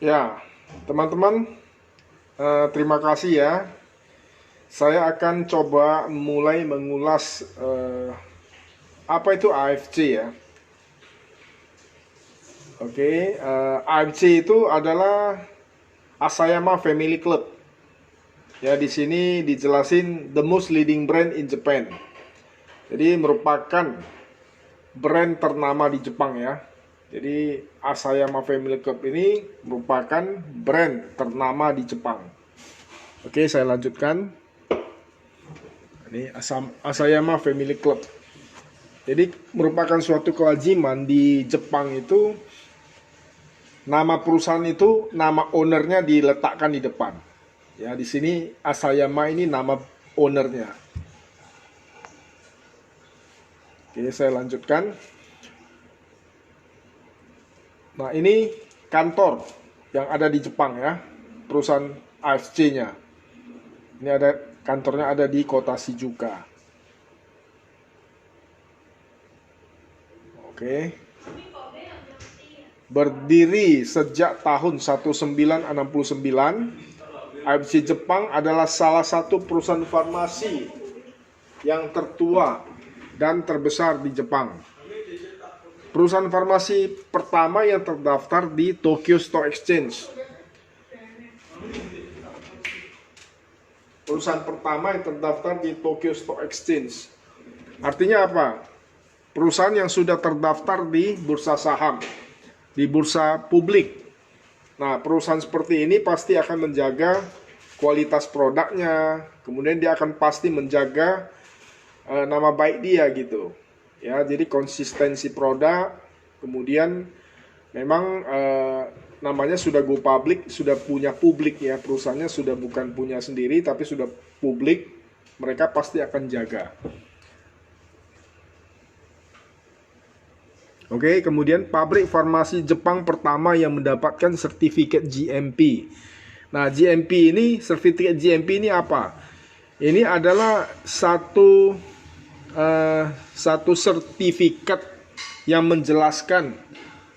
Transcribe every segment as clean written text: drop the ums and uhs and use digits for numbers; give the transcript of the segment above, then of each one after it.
Ya, teman-teman, terima kasih ya. Saya akan coba mulai mengulas apa itu AFC ya. Oke, AFC itu adalah Asayama Family Club. Ya, di sini dijelasin the most leading brand in Japan. Jadi merupakan brand ternama di Jepang ya. Jadi Asayama Family Club ini merupakan brand ternama di Jepang. Oke, saya lanjutkan. Ini Asayama Family Club. Jadi merupakan suatu kewajiban di Jepang itu, nama perusahaan itu, nama ownernya diletakkan di depan. Ya, di sini Asayama ini nama ownernya. Oke, saya lanjutkan. Nah, ini kantor yang ada di Jepang ya, perusahaan AFC-nya. Ini ada kantornya ada di kota Shizuoka. Oke. Berdiri sejak tahun 1969, AFC Jepang adalah salah satu perusahaan farmasi yang tertua dan terbesar di Jepang. Perusahaan farmasi pertama yang terdaftar di Tokyo Stock Exchange. Perusahaan pertama yang terdaftar di Tokyo Stock Exchange. Artinya apa? Perusahaan yang sudah terdaftar di bursa saham, di bursa publik. Nah, perusahaan seperti ini pasti akan menjaga kualitas produknya, kemudian dia akan pasti menjaga nama baik dia gitu. Ya, jadi konsistensi produk, kemudian memang namanya sudah go public, sudah punya publik ya, perusahaannya sudah bukan punya sendiri tapi sudah publik, mereka pasti akan jaga. Oke, kemudian pabrik farmasi Jepang pertama yang mendapatkan sertifikat GMP. Nah, GMP ini, sertifikat GMP ini apa? Ini adalah satu sertifikat yang menjelaskan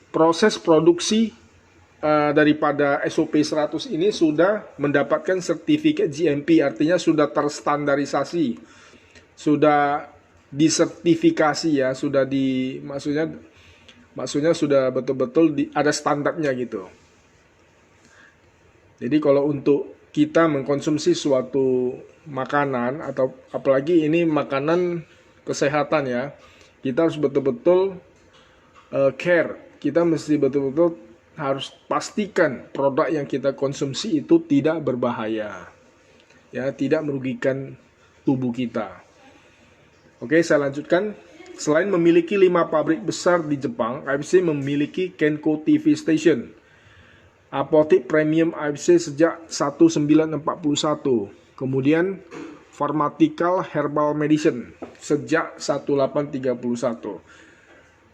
proses produksi daripada SOP 100 ini sudah mendapatkan sertifikat GMP, artinya sudah terstandarisasi, sudah disertifikasi ya, sudah di maksudnya sudah betul-betul ada standarnya gitu. Jadi kalau untuk kita mengkonsumsi suatu makanan atau apalagi ini makanan kesehatan ya, kita harus betul-betul care. Kita mesti betul-betul harus pastikan produk yang kita konsumsi itu tidak berbahaya, ya, tidak merugikan tubuh kita. Oke, saya lanjutkan. Selain memiliki 5 pabrik besar di Jepang, AFC memiliki Kenko TV Station, apotek premium AFC sejak 1941. Kemudian Pharmaceutical Herbal Medicine sejak 1831.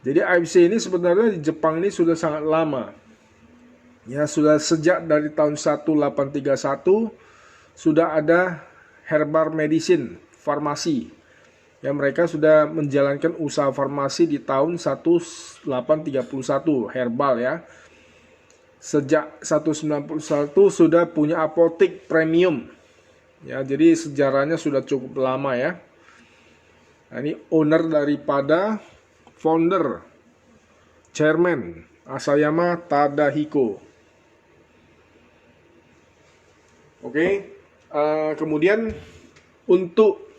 Jadi AFC ini sebenarnya di Jepang ini sudah sangat lama. Ya, sudah sejak dari tahun 1831 sudah ada herbal medicine, farmasi. Ya, mereka sudah menjalankan usaha farmasi di tahun 1831, herbal ya. Sejak 1991 sudah punya apotek premium. Ya, jadi sejarahnya sudah cukup lama ya. Nah, ini owner daripada founder, chairman Asayama Tadahiko. Oke, kemudian untuk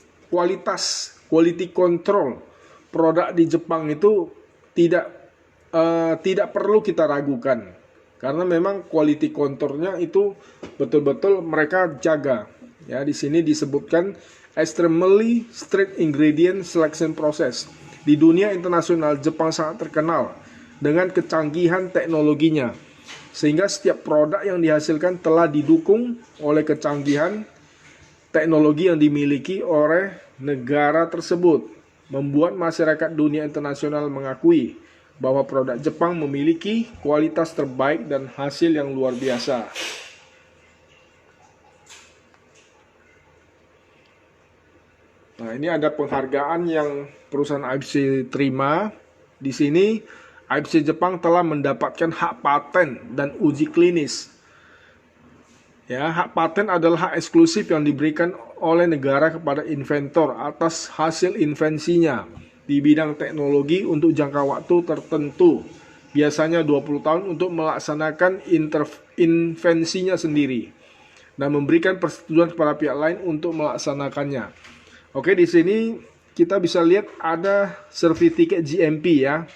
quality control produk di Jepang itu tidak perlu kita ragukan, karena memang quality controlnya itu betul-betul mereka jaga. Ya, di sini disebutkan extremely strict ingredient selection process. Di dunia internasional Jepang sangat terkenal dengan kecanggihan teknologinya, sehingga setiap produk yang dihasilkan telah didukung oleh kecanggihan teknologi yang dimiliki oleh negara tersebut, membuat masyarakat dunia internasional mengakui bahwa produk Jepang memiliki kualitas terbaik dan hasil yang luar biasa. Nah, ini ada penghargaan yang perusahaan AFC terima. Di sini AFC Jepang telah mendapatkan hak paten dan uji klinis. Ya, hak paten adalah hak eksklusif yang diberikan oleh negara kepada inventor atas hasil invensinya di bidang teknologi untuk jangka waktu tertentu, biasanya 20 tahun untuk melaksanakan invensinya sendiri dan memberikan persetujuan kepada pihak lain untuk melaksanakannya. Oke, di sini kita bisa lihat ada sertifikat GMP ya.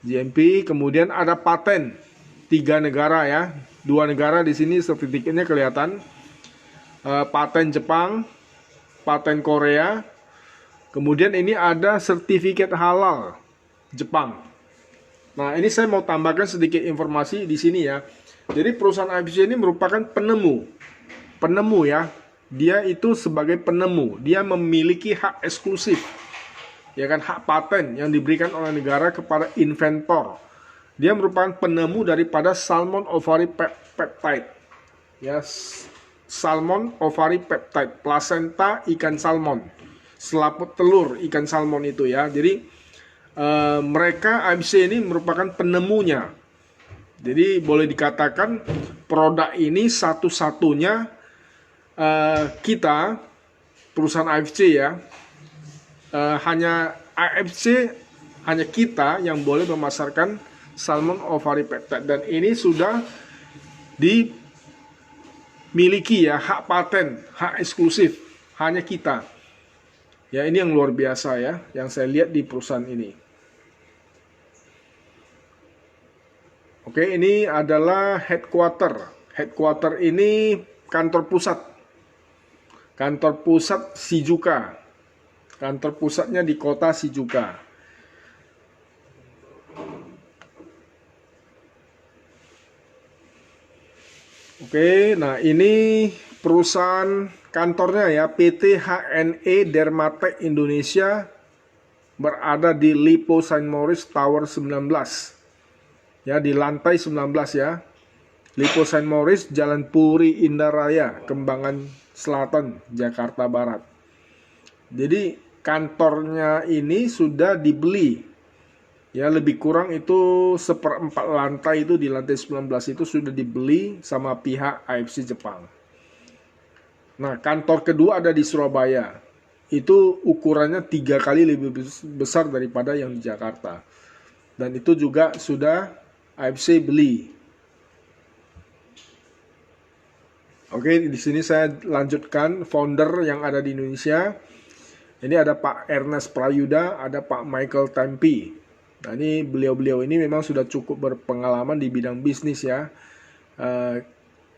GMP, kemudian ada paten 3 negara ya. 2 negara di sini sertifikatnya kelihatan. Paten Jepang, paten Korea. Kemudian ini ada sertifikat halal Jepang. Nah, ini saya mau tambahkan sedikit informasi di sini ya. Jadi perusahaan AFC ini merupakan penemu ya. Dia itu sebagai penemu, dia memiliki hak eksklusif, ya kan, hak paten yang diberikan oleh negara kepada inventor. Dia merupakan penemu daripada salmon ovary peptide, ya, salmon ovary peptide, plasenta ikan salmon, selaput telur ikan salmon itu ya. Jadi mereka AFC ini merupakan penemunya. Jadi boleh dikatakan produk ini satu-satunya kita perusahaan AFC ya, hanya AFC, hanya kita yang boleh memasarkan salmon ovary peptide, dan ini sudah dimiliki ya, hak paten, hak eksklusif hanya kita. Ya, ini yang luar biasa ya, yang saya lihat di perusahaan ini. Oke, ini adalah headquarter. Headquarter ini kantor pusat. Kantor pusat Shizuoka. Kantor pusatnya di kota Shizuoka. Oke, nah ini perusahaan kantornya ya, PT HNE Dermatech Indonesia, berada di Lippo Saint Maurice Tower 19. Ya, di lantai 19 ya. Lippo Saint Maurice, Jalan Puri Indah Raya, Kembangan Selatan, Jakarta Barat. Jadi kantornya ini sudah dibeli. Ya, lebih kurang itu 1/4 lantai itu di lantai 19 itu sudah dibeli sama pihak AFC Jepang. Nah, kantor kedua ada di Surabaya. Itu ukurannya 3 kali lebih besar daripada yang di Jakarta. Dan itu juga sudah AFC beli. Oke, di sini saya lanjutkan founder yang ada di Indonesia. Ini ada Pak Ernest Prayuda, ada Pak Michael Tampi. Nah, ini beliau-beliau ini memang sudah cukup berpengalaman di bidang bisnis ya.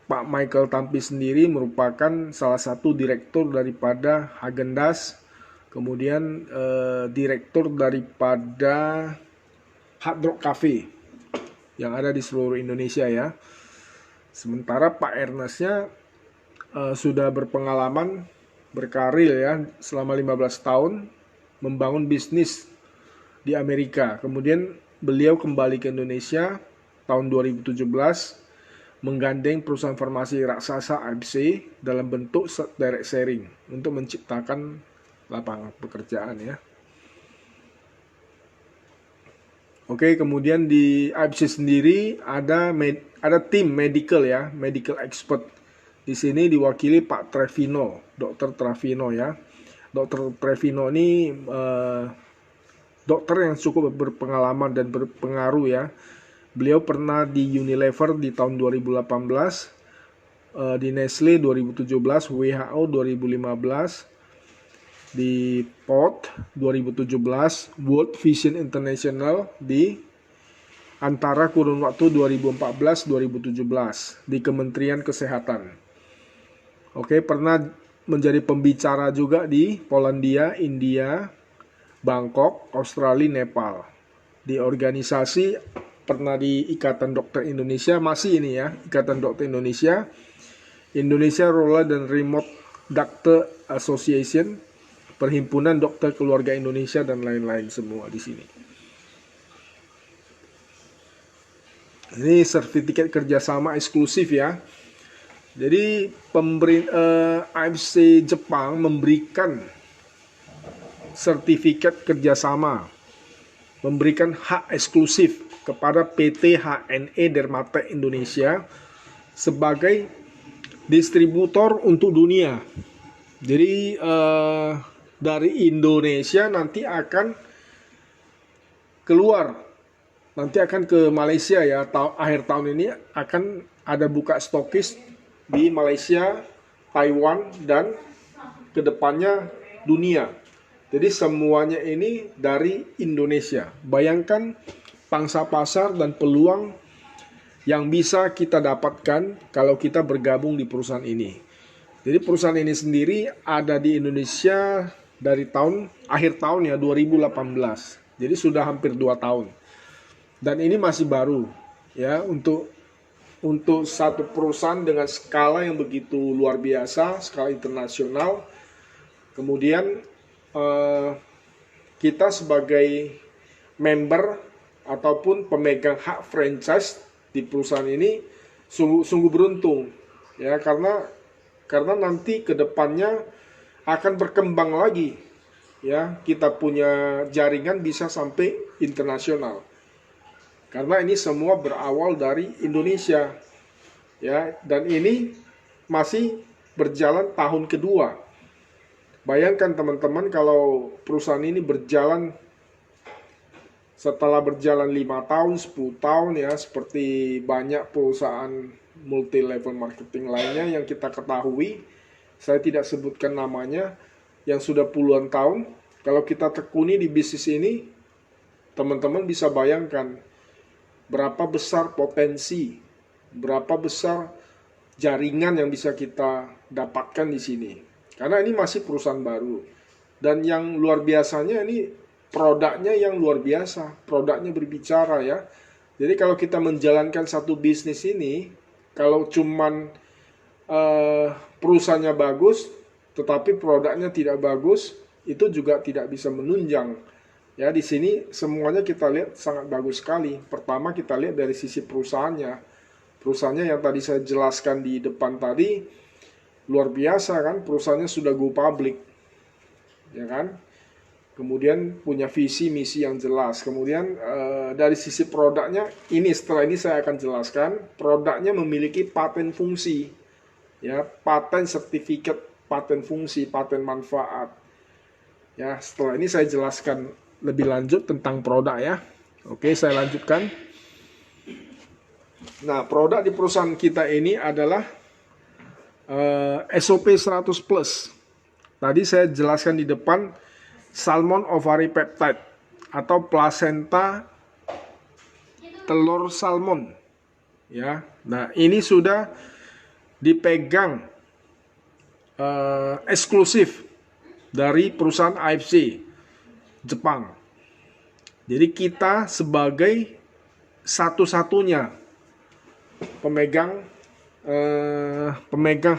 Pak Michael Tampi sendiri merupakan salah satu direktur daripada Häagen-Dazs, kemudian direktur daripada Hard Rock Cafe yang ada di seluruh Indonesia ya. Sementara Pak Ernestnya sudah berpengalaman berkarir ya selama 15 tahun membangun bisnis di Amerika. Kemudian beliau kembali ke Indonesia tahun 2017 menggandeng perusahaan farmasi raksasa AFC dalam bentuk direct sharing untuk menciptakan lapangan pekerjaan ya. Oke, kemudian di AFC sendiri ada tim medical ya, medical expert. Di sini diwakili Pak Trevino, Dr. Trevino ya. Dr. Trevino ini dokter yang cukup berpengalaman dan berpengaruh ya. Beliau pernah di Unilever di tahun 2018, di Nestle 2017, WHO 2015, di POT 2017, World Vision International di antara kurun waktu 2014-2017 di Kementerian Kesehatan. Oke, pernah menjadi pembicara juga di Polandia, India, Bangkok, Australia, Nepal. Di organisasi pernah di Ikatan Dokter Indonesia, masih ini ya, Ikatan Dokter Indonesia, Indonesia Rural dan Remote Doctor Association, Perhimpunan Dokter Keluarga Indonesia, dan lain-lain semua di sini. Ini sertifikat kerjasama eksklusif ya. Jadi AFC Jepang memberikan sertifikat kerjasama memberikan hak eksklusif kepada PT HNE Dermatek Indonesia sebagai distributor untuk dunia. Jadi dari Indonesia nanti akan keluar, nanti akan ke Malaysia ya. Akhir tahun ini akan ada buka stokis di Malaysia, Taiwan, dan kedepannya dunia. Jadi semuanya ini dari Indonesia. Bayangkan pangsa pasar dan peluang yang bisa kita dapatkan kalau kita bergabung di perusahaan ini. Jadi perusahaan ini sendiri ada di Indonesia dari akhir tahun ya 2018. Jadi sudah hampir 2 tahun. Dan ini masih baru ya untuk satu perusahaan dengan skala yang begitu luar biasa, skala internasional. Kemudian kita sebagai member ataupun pemegang hak franchise di perusahaan ini sungguh beruntung ya, karena nanti kedepannya akan berkembang lagi ya, kita punya jaringan bisa sampai internasional karena ini semua berawal dari Indonesia ya, dan ini masih berjalan tahun kedua. Bayangkan teman-teman kalau perusahaan ini berjalan setelah berjalan 5 tahun, 10 tahun ya, seperti banyak perusahaan multi level marketing lainnya yang kita ketahui, saya tidak sebutkan namanya, yang sudah puluhan tahun. Kalau kita tekuni di bisnis ini, teman-teman bisa bayangkan berapa besar potensi, berapa besar jaringan yang bisa kita dapatkan di sini. Karena ini masih perusahaan baru. Dan yang luar biasanya ini produknya yang luar biasa. Produknya berbicara ya. Jadi kalau kita menjalankan satu bisnis ini, kalau cuman perusahaannya bagus, tetapi produknya tidak bagus, itu juga tidak bisa menunjang. Ya, di sini semuanya kita lihat sangat bagus sekali. Pertama kita lihat dari sisi perusahaannya. Perusahaannya yang tadi saya jelaskan di depan tadi, luar biasa kan, perusahaannya sudah go public, ya kan. Kemudian punya visi misi yang jelas. Kemudian dari sisi produknya, setelah ini saya akan jelaskan, produknya memiliki paten fungsi, ya, paten sertifikat, paten fungsi, paten manfaat. Ya, setelah ini saya jelaskan lebih lanjut tentang produk ya. Oke, saya lanjutkan. Nah, produk di perusahaan kita ini adalah SOP 100 plus. Tadi saya jelaskan di depan, salmon ovary peptide atau plasenta telur salmon ya. Nah, ini sudah dipegang eksklusif dari perusahaan AFC Jepang. Jadi kita sebagai satu-satunya pemegang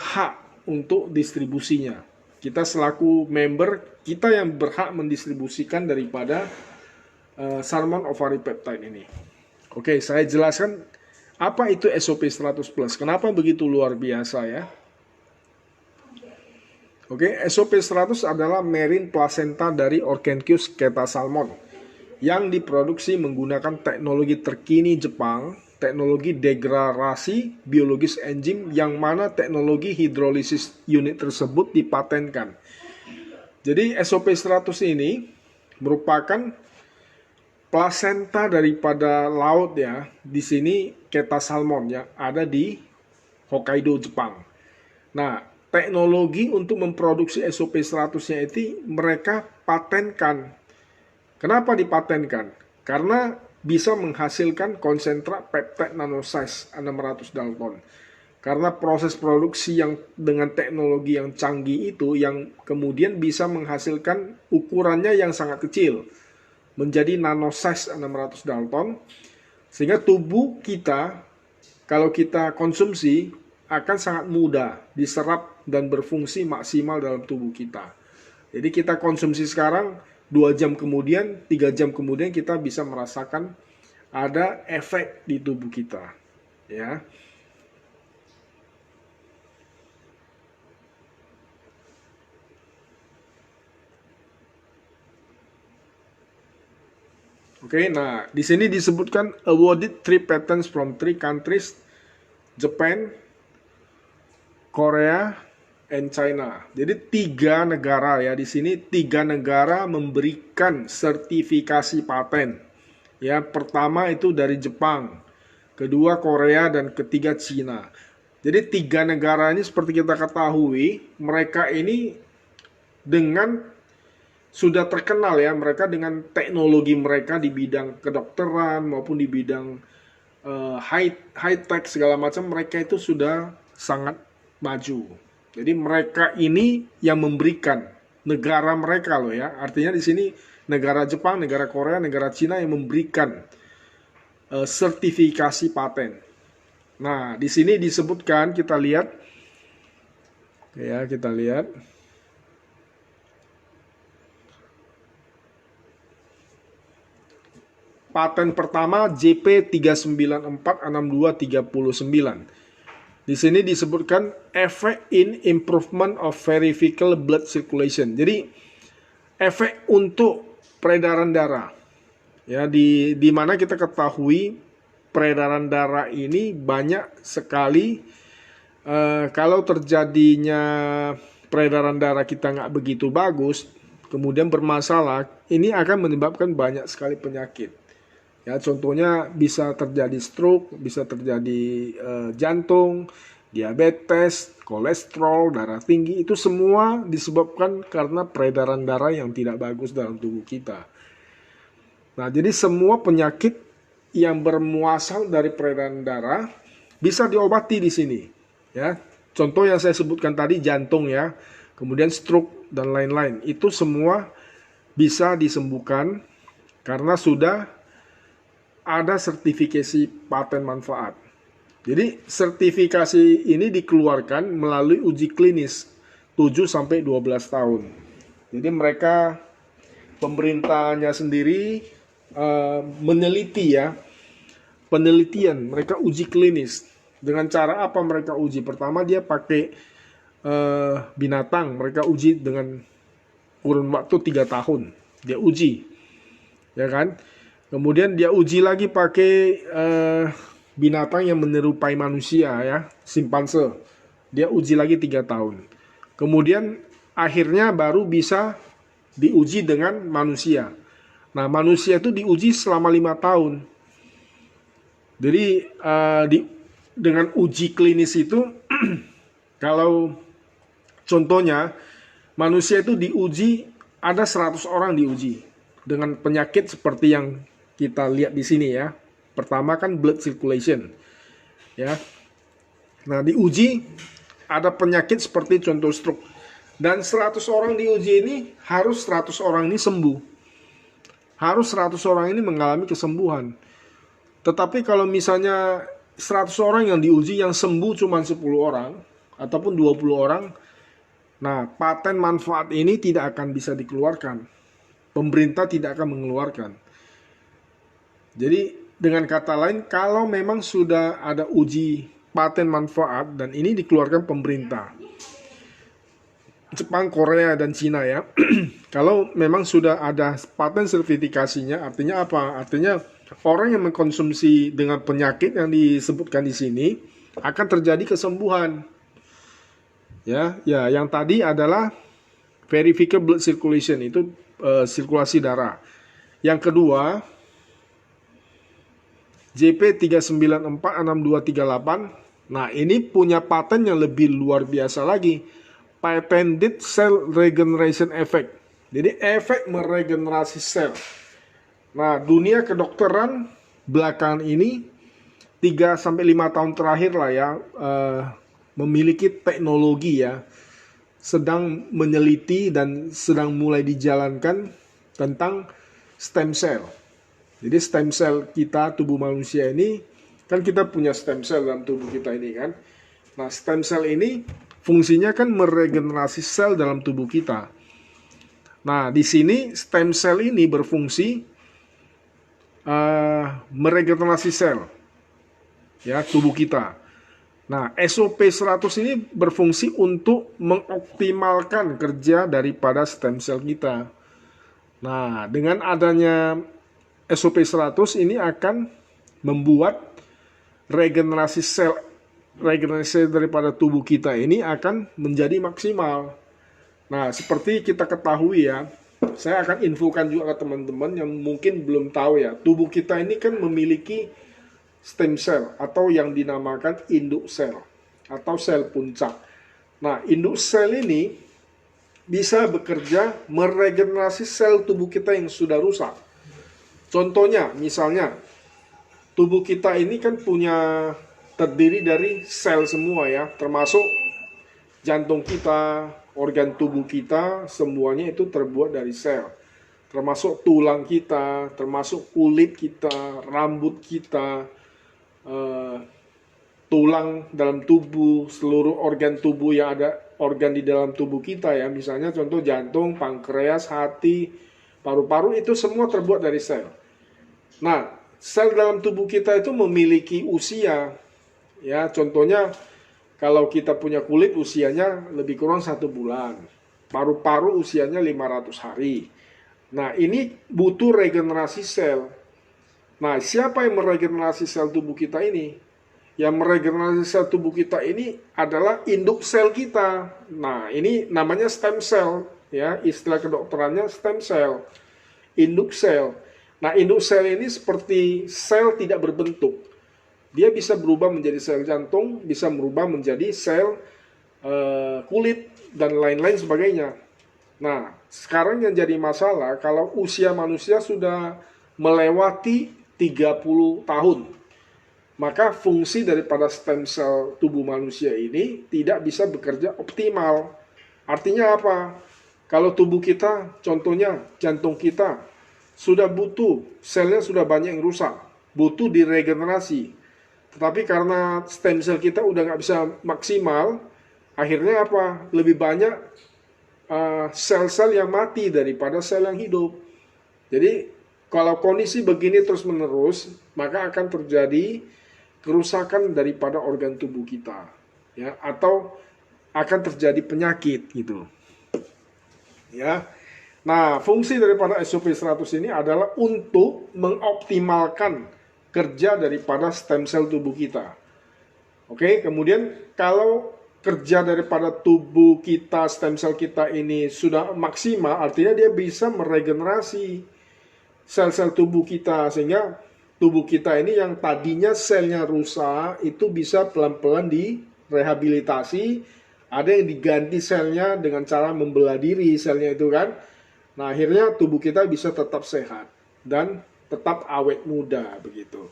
hak untuk distribusinya. Kita selaku member, kita yang berhak mendistribusikan daripada salmon ovary peptide ini. Oke, saya jelaskan apa itu SOP 100 plus. Kenapa begitu luar biasa ya? Oke, SOP 100 adalah marine placenta dari Orchenius keta salmon yang diproduksi menggunakan teknologi terkini Jepang, teknologi degradasi biologis enzim, yang mana teknologi hidrolisis unit tersebut dipatenkan. Jadi SOP 100 ini merupakan plasenta daripada laut ya. Di sini keta salmon yang ada di Hokkaido, Jepang. Nah, teknologi untuk memproduksi SOP 100-nya itu mereka patenkan. Kenapa dipatenkan? Karena bisa menghasilkan konsentrat peptide nanosize 600 Dalton. Karena proses produksi yang dengan teknologi yang canggih itu yang kemudian bisa menghasilkan ukurannya yang sangat kecil menjadi nanosize 600 Dalton, sehingga tubuh kita kalau kita konsumsi akan sangat mudah diserap dan berfungsi maksimal dalam tubuh kita. Jadi kita konsumsi sekarang, 2 jam kemudian, 3 jam kemudian kita bisa merasakan ada efek di tubuh kita, ya. Oke, nah di sini disebutkan awarded 3 patents from 3 countries, Japan, Korea, and China. Jadi 3 negara ya, di sini 3 negara memberikan sertifikasi paten. Ya, pertama itu dari Jepang, kedua Korea, dan ketiga Cina. Jadi 3 negara ini seperti kita ketahui, mereka ini dengan sudah terkenal ya, mereka dengan teknologi mereka di bidang kedokteran maupun di bidang high tech segala macam, mereka itu sudah sangat maju. Jadi mereka ini yang memberikan, negara mereka loh ya. Artinya di sini negara Jepang, negara Korea, negara Cina yang memberikan sertifikasi paten. Nah, di sini disebutkan, kita lihat ya, kita lihat. Paten pertama JP3946239. Di sini disebutkan efek in improvement of peripheral blood circulation. Jadi efek untuk peredaran darah. Ya, di mana kita ketahui peredaran darah ini banyak sekali kalau terjadinya peredaran darah kita nggak begitu bagus, kemudian bermasalah, ini akan menyebabkan banyak sekali penyakit. Ya, contohnya bisa terjadi stroke, bisa terjadi jantung, diabetes, kolesterol, darah tinggi. Itu semua disebabkan karena peredaran darah yang tidak bagus dalam tubuh kita. Nah, jadi semua penyakit yang bermuasal dari peredaran darah bisa diobati di sini. Ya, contoh yang saya sebutkan tadi, jantung ya, kemudian stroke dan lain-lain. Itu semua bisa disembuhkan karena sudah ada sertifikasi paten manfaat. Jadi sertifikasi ini dikeluarkan melalui uji klinis 7-12 tahun. Jadi mereka, pemerintahnya sendiri meneliti ya, penelitian, mereka uji klinis. Dengan cara apa mereka uji? Pertama dia pakai binatang, mereka uji dengan kurun waktu 3 tahun. Dia uji, ya kan? Kemudian dia uji lagi pakai binatang yang menyerupai manusia ya, simpanse. Dia uji lagi 3 tahun. Kemudian akhirnya baru bisa diuji dengan manusia. Nah, manusia itu diuji selama 5 tahun. Jadi dengan uji klinis itu kalau contohnya manusia itu diuji, ada 100 orang diuji dengan penyakit seperti yang kita lihat di sini ya. Pertama kan blood circulation. Ya. Nah, diuji ada penyakit seperti contoh stroke. Dan 100 orang diuji ini harus 100 orang ini sembuh. Harus 100 orang ini mengalami kesembuhan. Tetapi kalau misalnya 100 orang yang diuji yang sembuh cuma 10 orang ataupun 20 orang, nah, paten manfaat ini tidak akan bisa dikeluarkan. Pemerintah tidak akan mengeluarkan. Jadi dengan kata lain, kalau memang sudah ada uji paten manfaat dan ini dikeluarkan pemerintah, Jepang, Korea, dan Cina ya, kalau memang sudah ada paten sertifikasinya, artinya apa? Artinya orang yang mengkonsumsi dengan penyakit yang disebutkan di sini akan terjadi kesembuhan. Ya, yang tadi adalah peripheral blood circulation, itu sirkulasi darah. Yang kedua, JP3946238. Nah, ini punya paten yang lebih luar biasa lagi. Patented Cell Regeneration Effect. Jadi efek meregenerasi sel. Nah, dunia kedokteran belakangan ini 3-5 tahun terakhir lah ya, memiliki teknologi ya, sedang meneliti dan sedang mulai dijalankan tentang stem cell. Jadi stem cell kita, tubuh manusia ini, kan kita punya stem cell dalam tubuh kita ini kan. Nah, stem cell ini fungsinya kan meregenerasi sel dalam tubuh kita. Nah, di sini stem cell ini berfungsi meregenerasi sel ya, tubuh kita. Nah, SOP100 ini berfungsi untuk mengoptimalkan kerja daripada stem cell kita. Nah, dengan adanya SOP 100 ini akan membuat regenerasi daripada tubuh kita ini akan menjadi maksimal. Nah, seperti kita ketahui ya, saya akan infokan juga ke teman-teman yang mungkin belum tahu ya, tubuh kita ini kan memiliki stem cell atau yang dinamakan induk sel atau sel puncak. Nah, induk sel ini bisa bekerja meregenerasi sel tubuh kita yang sudah rusak. Contohnya, misalnya, tubuh kita ini kan terdiri dari sel semua ya, termasuk jantung kita, organ tubuh kita, semuanya itu terbuat dari sel. Termasuk tulang kita, termasuk kulit kita, rambut kita, tulang dalam tubuh, seluruh organ tubuh yang ada, organ di dalam tubuh kita ya, misalnya contoh jantung, pankreas, hati, paru-paru, itu semua terbuat dari sel. Nah, sel dalam tubuh kita itu memiliki usia ya, contohnya kalau kita punya kulit usianya lebih kurang 1 bulan, paru-paru usianya 500 hari. Nah, ini butuh regenerasi sel. Nah, siapa yang meregenerasi sel tubuh kita ini? Yang meregenerasi sel tubuh kita ini adalah induk sel kita. Nah, ini namanya stem cell ya, istilah kedokterannya stem cell, induk sel. Nah, induk sel ini seperti sel tidak berbentuk. Dia bisa berubah menjadi sel jantung, bisa berubah menjadi sel kulit, dan lain-lain sebagainya. Nah, sekarang yang jadi masalah, kalau usia manusia sudah melewati 30 tahun, maka fungsi daripada stem cell tubuh manusia ini tidak bisa bekerja optimal. Artinya apa? Kalau tubuh kita, contohnya jantung kita, sudah butuh, selnya sudah banyak yang rusak, butuh diregenerasi. Tetapi karena stem cell kita udah nggak bisa maksimal, akhirnya apa? Lebih banyak sel-sel yang mati daripada sel yang hidup. Jadi kalau kondisi begini terus-menerus, maka akan terjadi kerusakan daripada organ tubuh kita, ya, atau akan terjadi penyakit gitu, ya. Nah, fungsi daripada SOP 100 ini adalah untuk mengoptimalkan kerja daripada stem cell tubuh kita. Oke, kemudian kalau kerja daripada tubuh kita, stem cell kita ini sudah maksimal, artinya dia bisa meregenerasi sel-sel tubuh kita, sehingga tubuh kita ini yang tadinya selnya rusak itu bisa pelan-pelan direhabilitasi. Ada yang diganti selnya dengan cara membelah diri selnya itu kan. Nah, akhirnya tubuh kita bisa tetap sehat dan tetap awet muda begitu.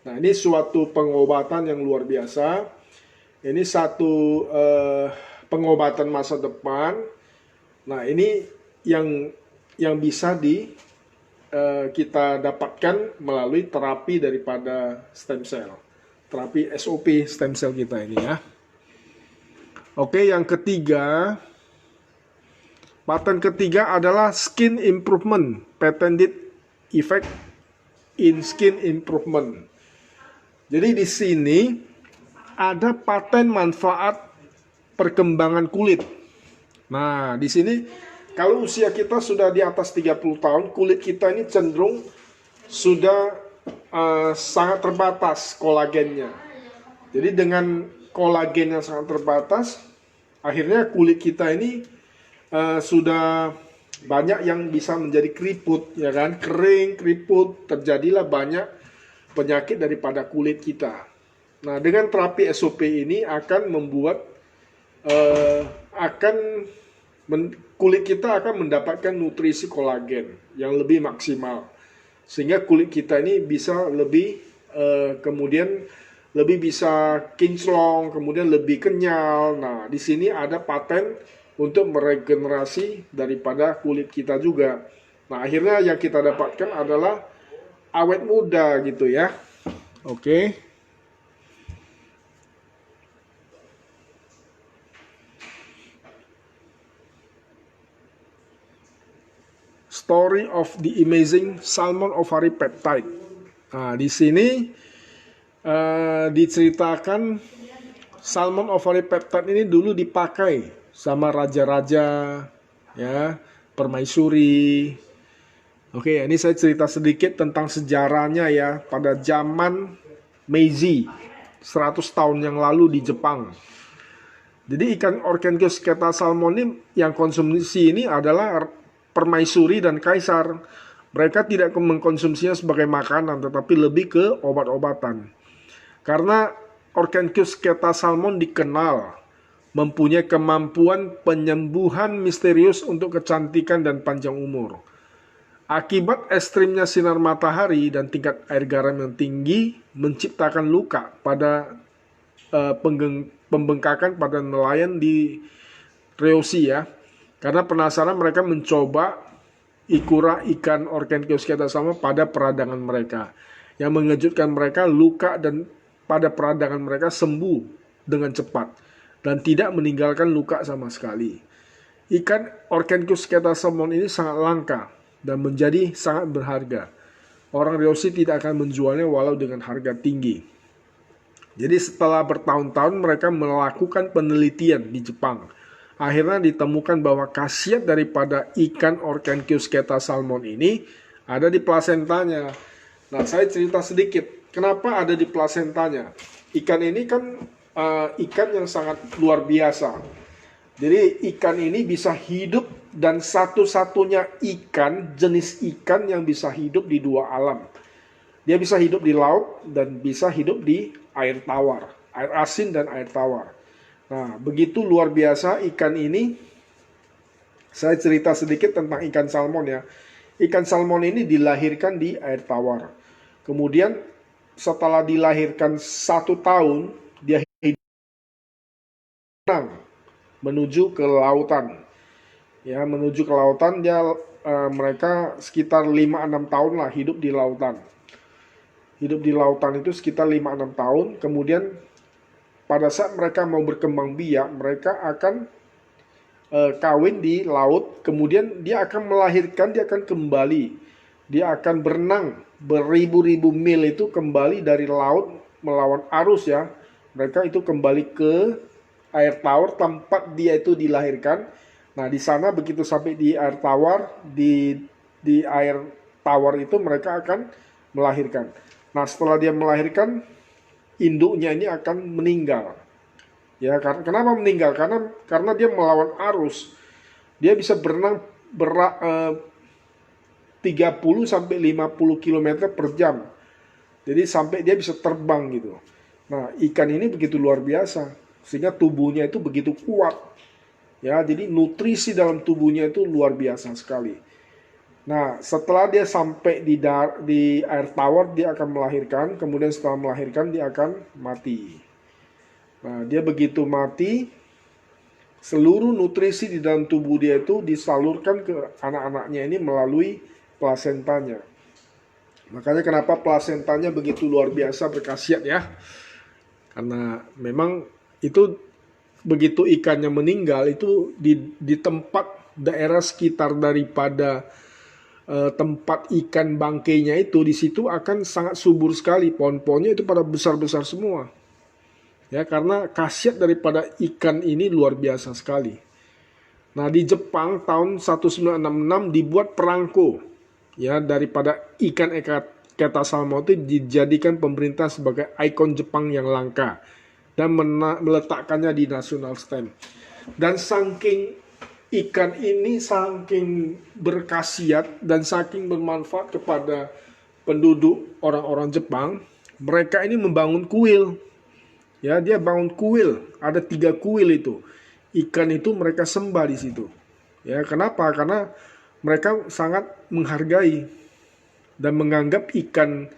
Nah, ini suatu pengobatan yang luar biasa. Ini satu pengobatan masa depan. Nah, ini yang bisa kita dapatkan melalui terapi daripada stem cell. Terapi SOP stem cell kita ini ya. Oke, yang ketiga, paten ketiga adalah skin improvement, patented effect in skin improvement. Jadi di sini ada paten manfaat perkembangan kulit. Nah, di sini kalau usia kita sudah di atas 30 tahun, kulit kita ini cenderung sudah sangat terbatas kolagennya. Jadi dengan kolagen yang sangat terbatas, akhirnya kulit kita ini sudah banyak yang bisa menjadi keriput, ya kan, kering, keriput, terjadilah banyak penyakit daripada kulit kita. Nah, dengan terapi SOP ini akan membuat kulit kita akan mendapatkan nutrisi kolagen yang lebih maksimal, sehingga kulit kita ini bisa lebih kemudian lebih bisa kinclong, kemudian lebih kenyal. Nah, di sini ada paten untuk meregenerasi daripada kulit kita juga. Nah, akhirnya yang kita dapatkan adalah awet muda gitu ya. Oke. Story of the amazing salmon ovary peptide. Nah, di sini diceritakan salmon ovary peptide ini dulu dipakai sama raja-raja, ya, permaisuri, Oke, ini saya cerita sedikit tentang sejarahnya ya. Pada zaman Meiji, 100 tahun yang lalu di Jepang. Jadi ikan Orchenkius keta salmon ini yang konsumsi ini adalah permaisuri dan kaisar. Mereka tidak mengkonsumsinya sebagai makanan, tetapi lebih ke obat-obatan. Karena Orchenkius keta salmon dikenal mempunyai kemampuan penyembuhan misterius untuk kecantikan dan panjang umur. Akibat ekstrimnya sinar matahari dan tingkat air garam yang tinggi menciptakan luka pada pembengkakan pada nelayan di Reusi ya. Karena penasaran mereka mencoba ikura ikan Orchenkius keta salmon pada peradangan mereka. Yang mengejutkan mereka, luka dan pada peradangan mereka sembuh dengan cepat dan tidak meninggalkan luka sama sekali. Ikan Orchenkius keta salmon ini sangat langka dan menjadi sangat berharga. Orang Reusi tidak akan menjualnya walau dengan harga tinggi. Jadi setelah bertahun-tahun mereka melakukan penelitian di Jepang. Akhirnya ditemukan bahwa khasiat daripada ikan Orchenkius keta salmon ini ada di plasentanya. Nah, saya cerita sedikit. Kenapa ada di plasentanya? Ikan ini kan ikan yang sangat luar biasa. Jadi ikan ini bisa hidup dan satu-satunya ikan, jenis ikan yang bisa hidup di dua alam. Dia bisa hidup di laut dan bisa hidup di air tawar, air asin dan air tawar. Nah, begitu luar biasa ikan ini. Saya cerita sedikit tentang ikan salmon ya. Ikan salmon ini dilahirkan di air tawar. Kemudian setelah dilahirkan 1 tahun, dia hidup menuju ke lautan. Ya, menuju ke lautan dia mereka sekitar 5-6 tahun lah hidup di lautan. Hidup di lautan itu sekitar 5-6 tahun. Kemudian pada saat mereka mau berkembang biak, mereka akan kawin di laut. Kemudian dia akan melahirkan, dia akan kembali. Dia akan berenang beribu-ribu mil itu kembali dari laut melawan arus ya. Mereka itu kembali ke air tawar tempat dia itu dilahirkan. Nah, di sana begitu sampai di air tawar, di air tawar itu mereka akan melahirkan. Nah, setelah dia melahirkan, induknya ini akan meninggal. Ya, kenapa meninggal? Karena dia melawan arus. Dia bisa berenang 30 sampai 50 km per jam. Jadi sampai dia bisa terbang gitu. Nah, ikan ini begitu luar biasa sehingga tubuhnya itu begitu kuat. Ya, jadi nutrisi dalam tubuhnya itu luar biasa sekali. Nah, setelah dia sampai di air tawar, dia akan melahirkan. Kemudian setelah melahirkan, dia akan mati. Nah, dia begitu mati, seluruh nutrisi di dalam tubuh dia itu disalurkan ke anak-anaknya ini melalui plasentanya. Makanya kenapa plasentanya begitu luar biasa berkhasiat ya. Karena memang itu begitu ikannya meninggal itu di tempat daerah sekitar daripada tempat ikan bangkainya itu, di situ akan sangat subur sekali, pohon-pohonnya itu pada besar-besar semua ya, karena khasiat daripada ikan ini luar biasa sekali. Nah, di Jepang tahun 1966 dibuat perangko ya daripada ikan keta salmon itu, dijadikan pemerintah sebagai ikon Jepang yang langka dan meletakkannya di national stamp. Dan saking ikan ini saking berkhasiat dan saking bermanfaat kepada penduduk orang-orang Jepang, mereka ini membangun kuil. Ya, dia bangun kuil, ada 3 kuil itu. Ikan itu mereka sembah di situ. Ya, kenapa? Karena mereka sangat menghargai dan menganggap ikan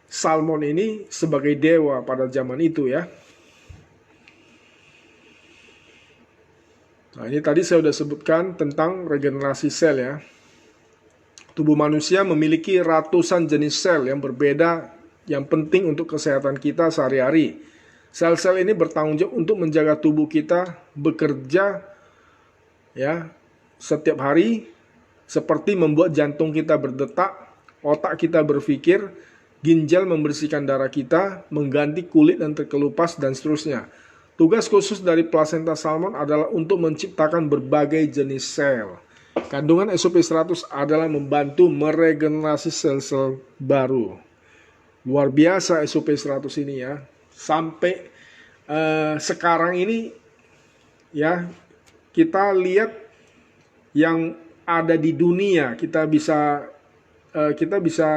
salmon ini sebagai dewa pada zaman itu ya. Nah, ini tadi saya sudah sebutkan tentang regenerasi sel ya. Tubuh manusia memiliki ratusan jenis sel yang berbeda yang penting untuk kesehatan kita sehari-hari. Sel-sel ini bertanggung jawab untuk menjaga tubuh kita bekerja ya setiap hari, seperti membuat jantung kita berdetak, otak kita berpikir, ginjal membersihkan darah kita, mengganti kulit dan terkelupas, dan seterusnya. Tugas khusus dari plasenta salmon adalah untuk menciptakan berbagai jenis sel Kandungan SOP100 adalah membantu meregenerasi sel-sel baru. Luar biasa SOP100 ini ya. Sampai sekarang ini ya, kita lihat yang ada di dunia, kita bisa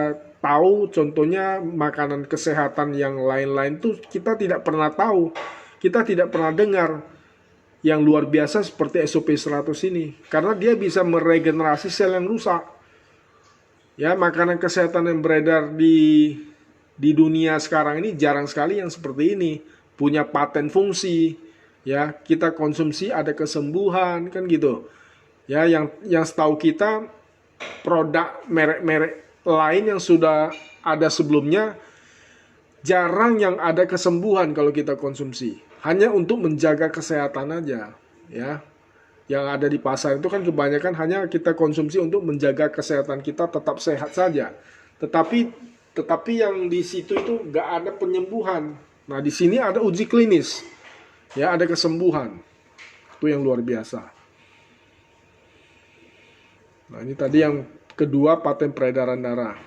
tahu, contohnya makanan kesehatan yang lain-lain tuh kita tidak pernah tahu, kita tidak pernah dengar yang luar biasa seperti SOP100 ini, karena dia bisa meregenerasi sel yang rusak. Ya, makanan kesehatan yang beredar di dunia sekarang ini jarang sekali yang seperti ini, punya paten fungsi. Ya, kita konsumsi ada kesembuhan kan gitu. Ya, yang setahu kita produk merek-merek lain yang sudah ada sebelumnya jarang yang ada kesembuhan kalau kita konsumsi. Hanya untuk menjaga kesehatan aja, ya. Yang ada di pasar itu kan kebanyakan hanya kita konsumsi untuk menjaga kesehatan kita tetap sehat saja. Tetapi yang di situ itu nggak ada penyembuhan. Nah, di sini ada uji klinis. Ya, ada kesembuhan. Itu yang luar biasa. Nah, ini tadi yang kedua, paten peredaran darah.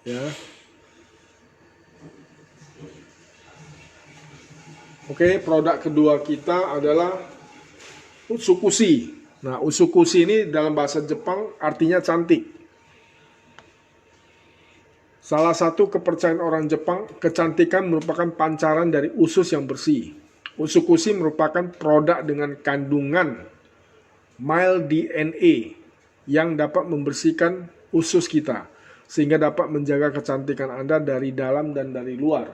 Ya. Oke, produk kedua kita adalah Utsukushi. Nah, Utsukushi ini dalam bahasa Jepang artinya cantik. Salah satu kepercayaan orang Jepang, kecantikan merupakan pancaran dari usus yang bersih. Utsukushi merupakan produk dengan kandungan mild DNA yang dapat membersihkan usus kita, sehingga dapat menjaga kecantikan Anda dari dalam dan dari luar.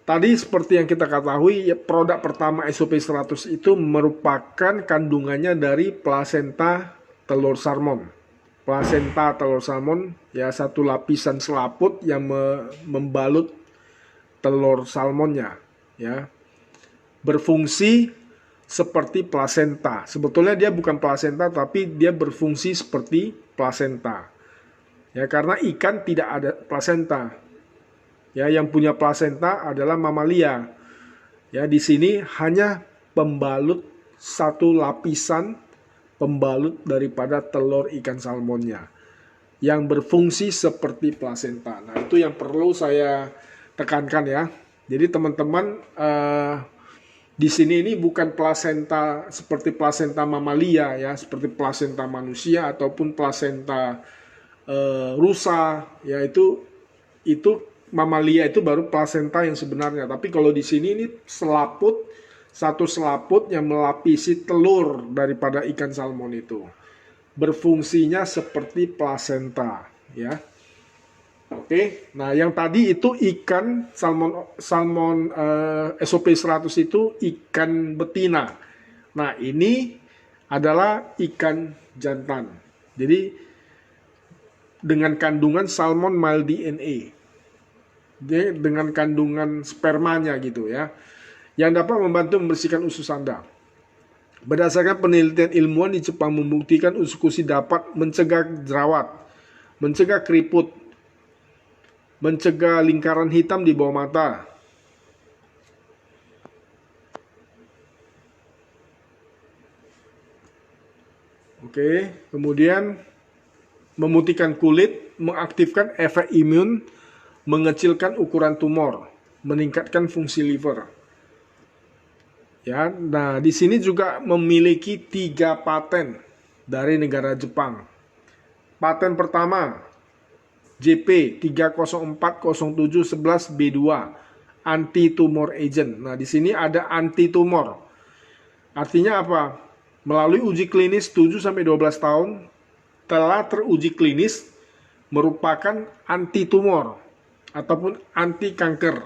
Tadi seperti yang kita ketahui, produk pertama SOP100 itu merupakan kandungannya dari plasenta telur salmon. Plasenta telur salmon, ya, satu lapisan selaput yang membalut telur salmonnya, ya, berfungsi seperti plasenta. Sebetulnya dia bukan plasenta, tapi dia berfungsi seperti plasenta. Ya, karena ikan tidak ada plasenta. Ya, yang punya plasenta adalah mamalia. Ya, di sini hanya pembalut, satu lapisan pembalut daripada telur ikan salmonnya yang berfungsi seperti plasenta. Nah, itu yang perlu saya tekankan ya. Jadi teman-teman, di sini ini bukan plasenta seperti plasenta mamalia ya, seperti plasenta manusia ataupun plasenta rusa ya, itu mamalia itu baru plasenta yang sebenarnya. Tapi kalau di sini ini selaput, satu selaput yang melapisi telur daripada ikan salmon itu. Berfungsinya seperti plasenta, ya. Oke, nah yang tadi itu ikan salmon SOP100 itu ikan betina. Nah, ini adalah ikan jantan. Jadi dengan kandungan salmon mild DNA. Dia dengan kandungan spermanya gitu ya, yang dapat membantu membersihkan usus Anda. Berdasarkan penelitian ilmuwan di Jepang membuktikan Utsukushi dapat mencegah jerawat, mencegah keriput, mencegah lingkaran hitam di bawah mata. Oke, kemudian memutihkan kulit, mengaktifkan efek imun, mengecilkan ukuran tumor, meningkatkan fungsi liver. Ya, nah di sini juga memiliki 3 paten dari negara Jepang. Paten pertama JP 3040711B2 anti tumor agent. Nah, di sini ada anti tumor. Artinya apa? Melalui uji klinis 7 sampai 12 tahun telah teruji klinis merupakan anti tumor ataupun anti kanker.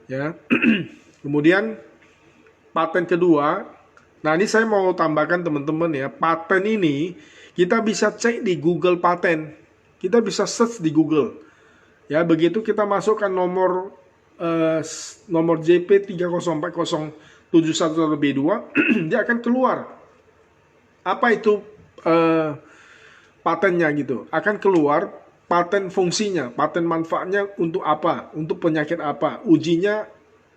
Ya. Kemudian paten kedua, nah ini saya mau tambahkan teman-teman ya, paten ini kita bisa cek di Google paten, kita bisa search di Google. Ya, begitu kita masukkan nomor JP 3040711B2, dia akan keluar. Apa itu patennya gitu? Akan keluar paten fungsinya, paten manfaatnya untuk apa, untuk penyakit apa, ujinya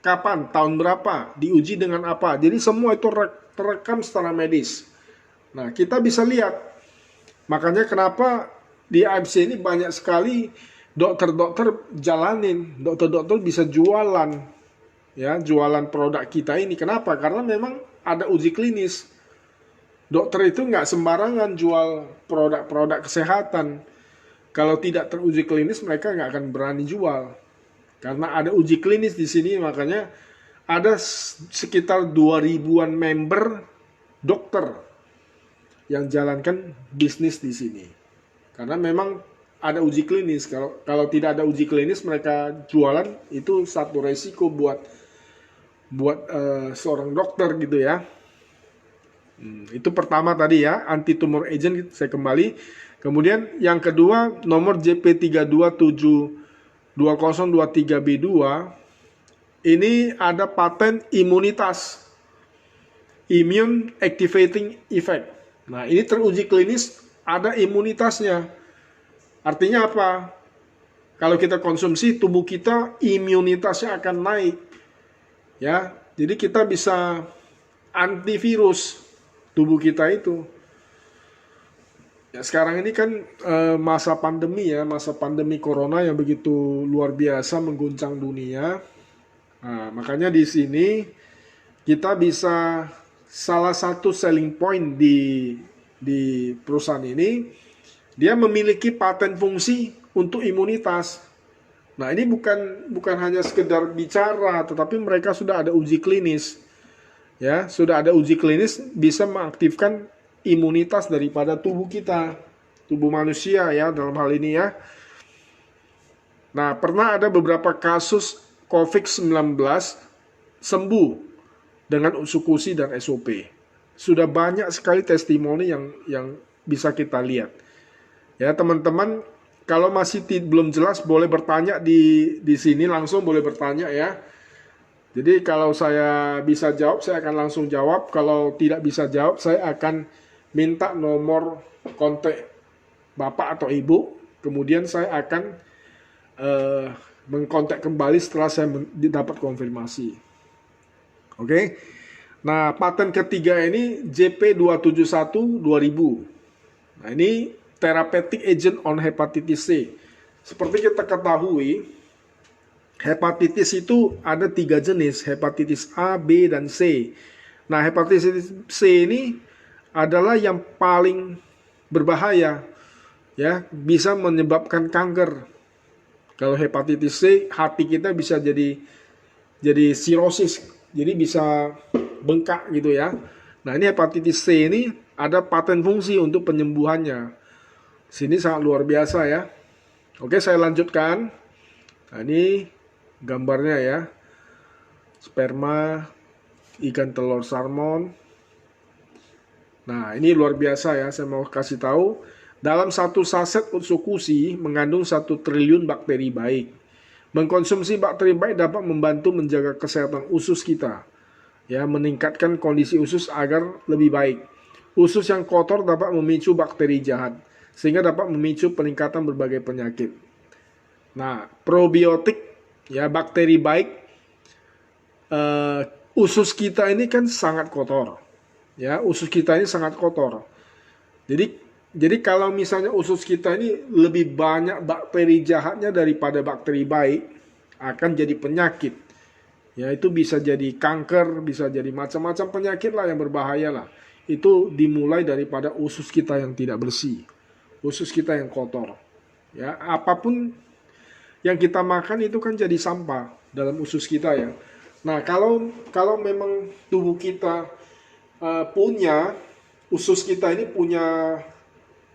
kapan, tahun berapa, diuji dengan apa. Jadi semua itu terekam secara medis. Nah, kita bisa lihat. Makanya kenapa di AMC ini banyak sekali dokter-dokter jalanin, dokter-dokter bisa jualan, ya, jualan produk kita ini. Kenapa? Karena memang ada uji klinis. Dokter itu nggak sembarangan jual produk-produk kesehatan. Kalau tidak teruji klinis, mereka nggak akan berani jual. Karena ada uji klinis di sini, makanya ada sekitar 2000-an member dokter yang jalankan bisnis di sini. Karena memang ada uji klinis. Kalau tidak ada uji klinis, mereka jualan, itu satu resiko buat seorang dokter gitu ya. Itu pertama tadi ya, anti tumor agent, saya kembali. Kemudian yang kedua, nomor JP32722023B2, ini ada paten imunitas, immune activating effect. Nah, ini teruji klinis, ada imunitasnya. Artinya apa? Kalau kita konsumsi, tubuh kita imunitasnya akan naik. Ya, jadi kita bisa antivirus tubuh kita itu. Ya, sekarang ini kan masa pandemi ya, masa pandemi corona yang begitu luar biasa mengguncang dunia. Nah, makanya di sini kita bisa, salah satu selling point di perusahaan ini, dia memiliki paten fungsi untuk imunitas. Nah, ini bukan hanya sekedar bicara, tetapi mereka sudah ada uji klinis. Ya, sudah ada uji klinis bisa mengaktifkan imunitas daripada tubuh kita, tubuh manusia ya dalam hal ini ya. Nah, pernah ada beberapa kasus COVID-19 sembuh dengan Utsukushi dan SOP. Sudah banyak sekali testimoni yang bisa kita lihat. Ya, teman-teman, kalau masih belum jelas boleh bertanya di sini, langsung boleh bertanya ya. Jadi kalau saya bisa jawab, saya akan langsung jawab. Kalau tidak bisa jawab, saya akan minta nomor kontak Bapak atau Ibu. Kemudian saya akan mengkontak kembali setelah saya dapat konfirmasi. Oke. Nah, paten ketiga ini JP271-2000. Nah, ini therapeutic agent on hepatitis C. Seperti kita ketahui, hepatitis itu ada 3 jenis, hepatitis A, B, dan C. Nah, hepatitis C ini adalah yang paling berbahaya, ya, bisa menyebabkan kanker. Kalau hepatitis C, hati kita bisa jadi sirosis, jadi bisa bengkak gitu ya. Nah, ini hepatitis C ini ada paten fungsi untuk penyembuhannya. Sini sangat luar biasa ya. Oke, saya lanjutkan. Nah, ini gambarnya ya, sperma ikan telur salmon. Nah, ini luar biasa ya, saya mau kasih tahu. Dalam satu saset Utsukushi mengandung 1 triliun bakteri baik. Mengkonsumsi bakteri baik dapat membantu menjaga kesehatan usus kita, ya, meningkatkan kondisi usus agar lebih baik. Usus yang kotor dapat memicu bakteri jahat, sehingga dapat memicu peningkatan berbagai penyakit. Nah, probiotik, ya, bakteri baik, usus kita ini kan sangat kotor, ya, usus kita ini sangat kotor. Jadi kalau misalnya usus kita ini lebih banyak bakteri jahatnya daripada bakteri baik, akan jadi penyakit. Ya, itu bisa jadi kanker, bisa jadi macam-macam penyakit lah yang berbahaya lah. Itu dimulai daripada usus kita yang tidak bersih, usus kita yang kotor. Ya, apapun yang kita makan itu kan jadi sampah dalam usus kita ya. Nah, kalau memang tubuh kita punya, usus kita ini punya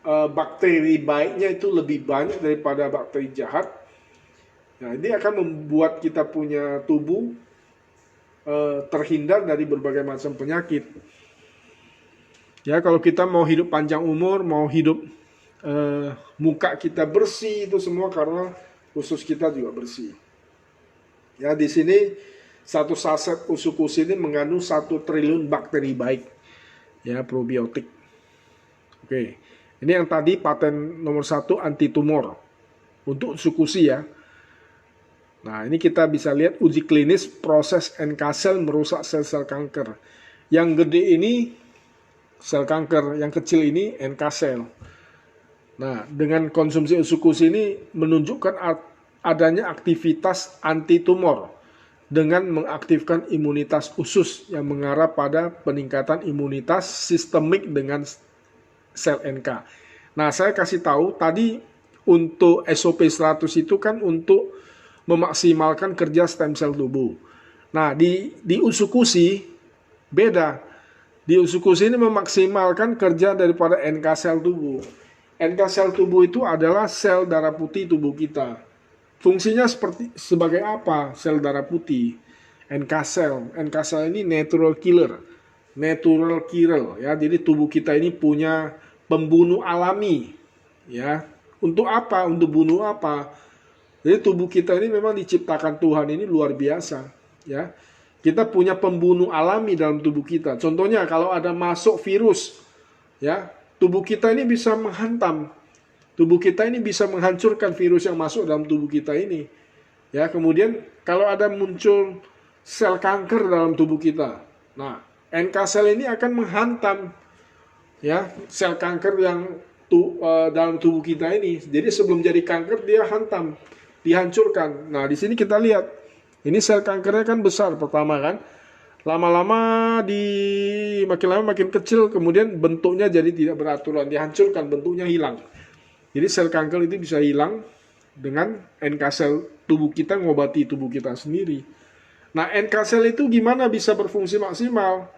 bakteri baiknya itu lebih banyak daripada bakteri jahat. Nah, ini akan membuat kita punya tubuh terhindar dari berbagai macam penyakit. Ya, kalau kita mau hidup panjang umur, mau hidup muka kita bersih, itu semua karena usus kita juga bersih. Ya, di sini satu saset Utsukushi ini mengandung 1 triliun bakteri baik, ya, probiotik. Oke, ini yang tadi paten nomor 1 anti tumor untuk Utsukushi ya. Nah, ini kita bisa lihat uji klinis proses NK sel merusak sel-sel kanker. Yang gede ini sel kanker, yang kecil ini NK sel. Nah, dengan konsumsi usukusi ini menunjukkan adanya aktivitas anti tumor dengan mengaktifkan imunitas usus yang mengarah pada peningkatan imunitas sistemik dengan sel NK. Nah, saya kasih tahu tadi untuk SOP 100 itu kan untuk memaksimalkan kerja stem sel tubuh. Nah, di usukusi beda. Di usukusi ini memaksimalkan kerja daripada NK sel tubuh. NK sel tubuh itu adalah sel darah putih tubuh kita. Fungsinya sebagai apa sel darah putih? NK sel. NK sel ini natural killer. Natural killer ya. Jadi tubuh kita ini punya pembunuh alami ya. Untuk apa? Untuk bunuh apa? Jadi tubuh kita ini memang diciptakan Tuhan ini luar biasa ya. Kita punya pembunuh alami dalam tubuh kita. Contohnya kalau ada masuk virus ya, tubuh kita ini bisa menghantam. Tubuh kita ini bisa menghancurkan virus yang masuk dalam tubuh kita ini. Ya, kemudian kalau ada muncul sel kanker dalam tubuh kita. Nah, NK sel ini akan menghantam ya sel kanker yang dalam tubuh kita ini. Jadi sebelum jadi kanker dia hantam, dihancurkan. Nah, di sini kita lihat ini sel kankernya kan besar pertama kan. Lama-lama makin lama makin kecil, kemudian bentuknya jadi tidak beraturan, dihancurkan, bentuknya hilang. Jadi sel kanker itu bisa hilang dengan NK sel tubuh kita ngobati tubuh kita sendiri. Nah, NK sel itu gimana bisa berfungsi maksimal?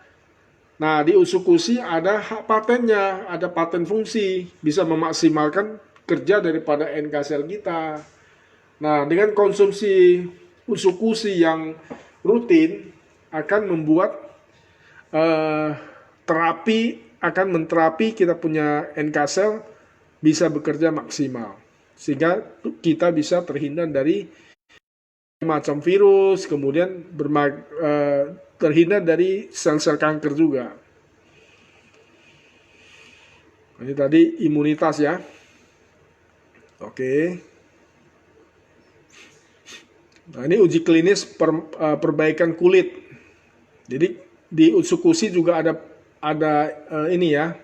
Nah, di usukusi ada hak patennya, ada paten fungsi, bisa memaksimalkan kerja daripada NK sel kita. Nah, dengan konsumsi usukusi yang rutin akan membuat akan menterapi kita punya NK sel bisa bekerja maksimal. Sehingga kita bisa terhindar dari macam virus, kemudian terhindar dari sel-sel kanker juga. Ini tadi imunitas ya. Oke. Nah, ini uji klinis perbaikan kulit. Jadi di usukusi juga ada ini ya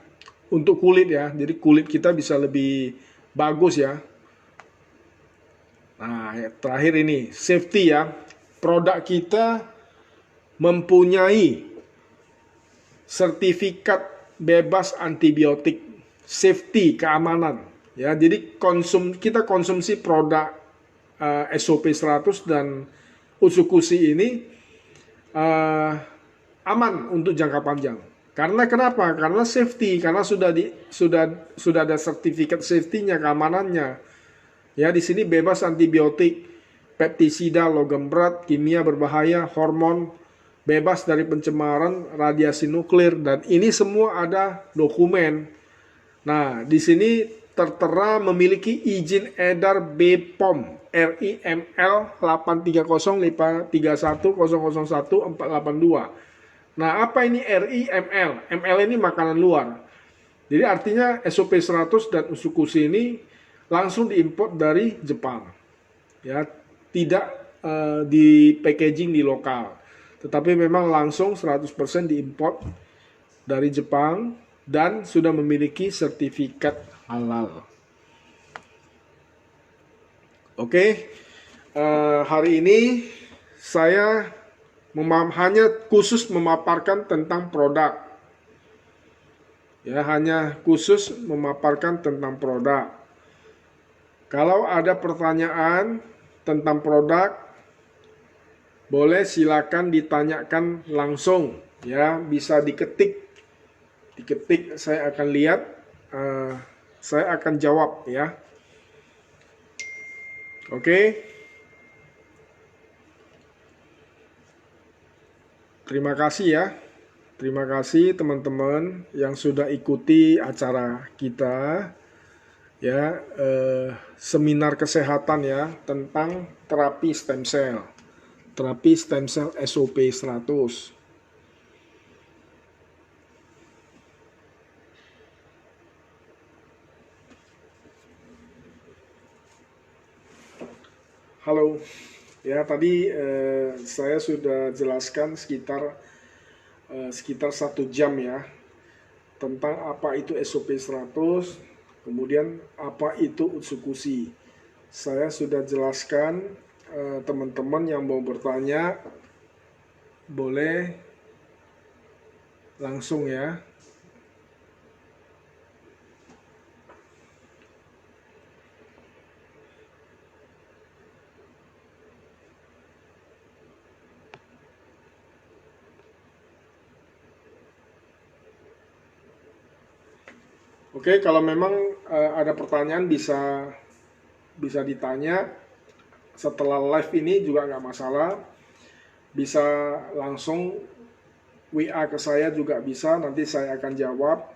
untuk kulit ya. Jadi kulit kita bisa lebih bagus ya. Nah, terakhir ini safety ya. Produk kita mempunyai sertifikat bebas antibiotik, safety, keamanan. Ya, jadi kita konsumsi produk SOP 100 dan usukusi ini aman untuk jangka panjang. Karena kenapa? Karena safety, karena sudah ada sertifikat safety-nya, keamanannya. Ya, di sini bebas antibiotik, pestisida, logam berat, kimia berbahaya, hormon, bebas dari pencemaran, radiasi nuklir, dan ini semua ada dokumen. Nah, di sini tertera memiliki izin edar BPOM RIML 830-531-001-482. Nah, apa ini RIML? ML ini makanan luar. Jadi artinya SOP 100 dan usukusi ini langsung diimpor dari Jepang. Ya, tidak di packaging di lokal. Tetapi memang langsung 100% diimpor dari Jepang dan sudah memiliki sertifikat halal. Oke, hari ini saya hanya khusus memaparkan tentang produk. Ya, hanya khusus memaparkan tentang produk. Kalau ada pertanyaan tentang produk, boleh silakan ditanyakan langsung. Ya, bisa diketik. Saya akan lihat, saya akan jawab ya. Oke. Terima kasih ya. Terima kasih teman-teman yang sudah ikuti acara kita ya, seminar kesehatan ya tentang terapi stem cell. Terapi stem cell SOP 100. Halo. Ya, tadi saya sudah jelaskan sekitar 1 jam ya tentang apa itu SOP 100, kemudian apa itu Utsukushi. Saya sudah jelaskan, teman-teman yang mau bertanya boleh langsung ya. Oke, kalau memang ada pertanyaan bisa ditanya setelah live ini juga nggak masalah. Bisa langsung WA ke saya juga bisa, nanti saya akan jawab.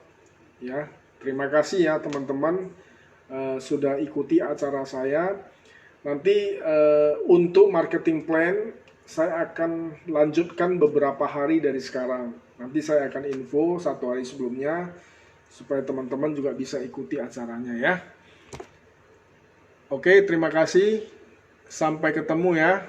Ya, terima kasih ya teman-teman sudah ikuti acara saya. Nanti untuk marketing plan saya akan lanjutkan beberapa hari dari sekarang. Nanti saya akan info 1 hari sebelumnya supaya teman-teman juga bisa ikuti acaranya ya. Oke, terima kasih. Sampai ketemu ya.